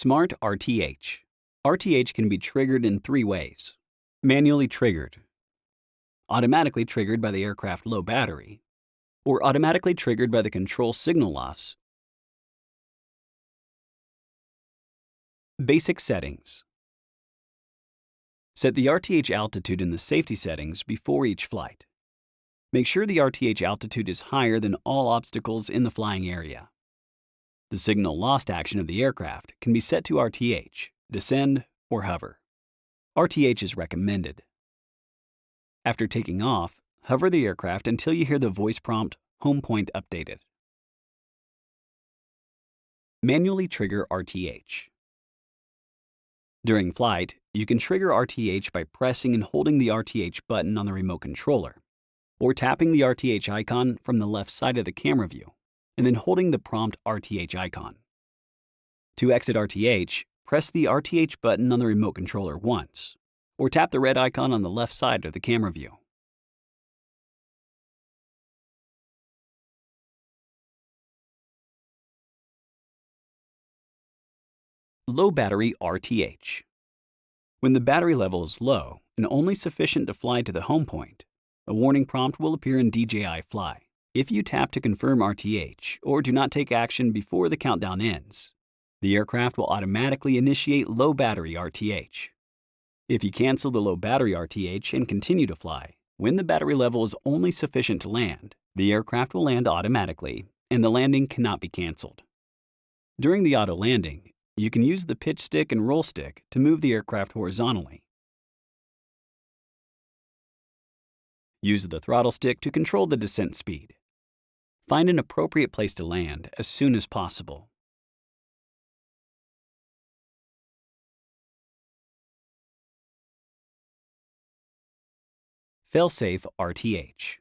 Smart RTH. RTH can be triggered in 3 ways. Manually triggered, automatically triggered by the aircraft low battery, or automatically triggered by the control signal loss. Basic settings. Set the RTH altitude in the safety settings before each flight. Make sure the RTH altitude is higher than all obstacles in the flying area. The signal lost action of the aircraft can be set to RTH, descend, or hover. RTH is recommended. After taking off, hover the aircraft until you hear the voice prompt, "Home point updated." Manually trigger RTH. During flight, you can trigger RTH by pressing and holding the RTH button on the remote controller, or tapping the RTH icon from the left side of the camera view, and then holding the prompt RTH icon. To exit RTH, press the RTH button on the remote controller once, or tap the red icon on the left side of the camera view. Low battery RTH. When the battery level is low and only sufficient to fly to the home point, a warning prompt will appear in DJI Fly. If you tap to confirm RTH or do not take action before the countdown ends, the aircraft will automatically initiate low battery RTH. If you cancel the low battery RTH and continue to fly, when the battery level is only sufficient to land, the aircraft will land automatically and the landing cannot be canceled. During the auto landing, you can use the pitch stick and roll stick to move the aircraft horizontally. Use the throttle stick to control the descent speed. Find an appropriate place to land as soon as possible. Fail-safe RTH.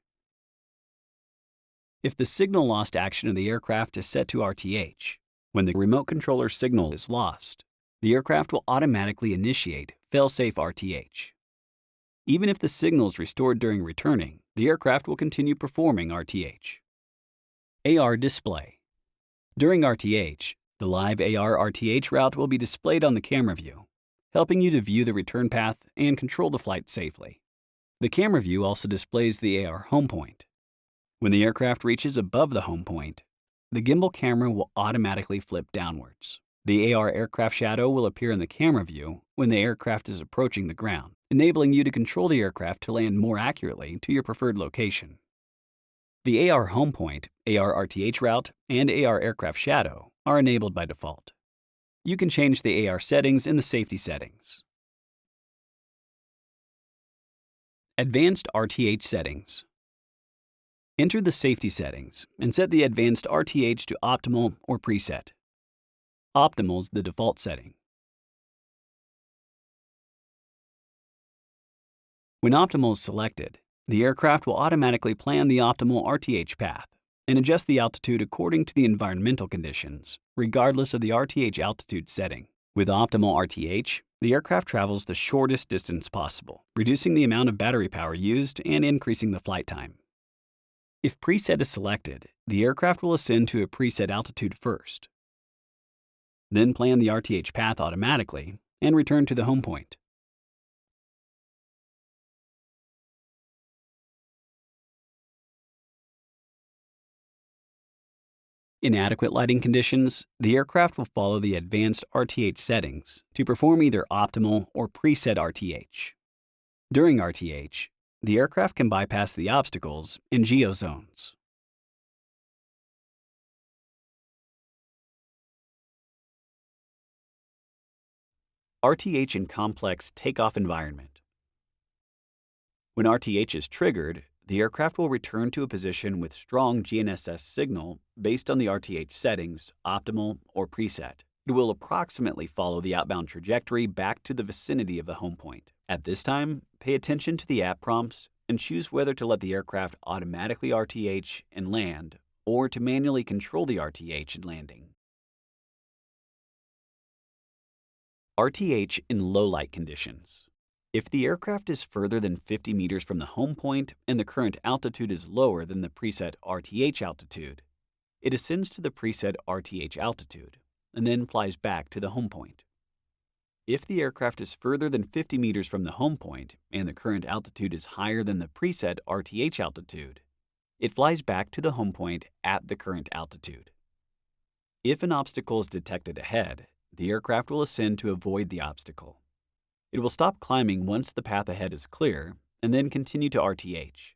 If the signal lost action of the aircraft is set to RTH, when the remote controller signal is lost, the aircraft will automatically initiate fail-safe RTH. Even if the signal is restored during returning, the aircraft will continue performing RTH. AR display. During RTH, the live AR RTH route will be displayed on the camera view, helping you to view the return path and control the flight safely. The camera view also displays the AR home point. When the aircraft reaches above the home point, the gimbal camera will automatically flip downwards. The AR aircraft shadow will appear in the camera view when the aircraft is approaching the ground, enabling you to control the aircraft to land more accurately to your preferred location. The AR home point, AR RTH route, and AR aircraft shadow are enabled by default. You can change the AR settings in the safety settings. Advanced RTH settings. Enter the safety settings and set the advanced RTH to optimal or preset. Optimal is the default setting. When optimal is selected, the aircraft will automatically plan the optimal RTH path and adjust the altitude according to the environmental conditions, regardless of the RTH altitude setting. With optimal RTH, the aircraft travels the shortest distance possible, reducing the amount of battery power used and increasing the flight time. If preset is selected, the aircraft will ascend to a preset altitude first, then plan the RTH path automatically and return to the home point. In adequate lighting conditions, the aircraft will follow the advanced RTH settings to perform either optimal or preset RTH. During RTH, the aircraft can bypass the obstacles in geozones. RTH in complex takeoff environment. When RTH is triggered, the aircraft will return to a position with strong GNSS signal based on the RTH settings, optimal or preset. It will approximately follow the outbound trajectory back to the vicinity of the home point. At this time, pay attention to the app prompts and choose whether to let the aircraft automatically RTH and land or to manually control the RTH and landing. RTH in low light conditions. If the aircraft is further than 50 meters from the home point and the current altitude is lower than the preset RTH altitude, it ascends to the preset RTH altitude. and then flies back to the home point. If the aircraft is further than 50 meters from the home point and the current altitude is higher than the preset RTH altitude, it flies back to the home point at the current altitude. If an obstacle is detected ahead, the aircraft will ascend to avoid the obstacle. It will stop climbing once the path ahead is clear and then continue to RTH.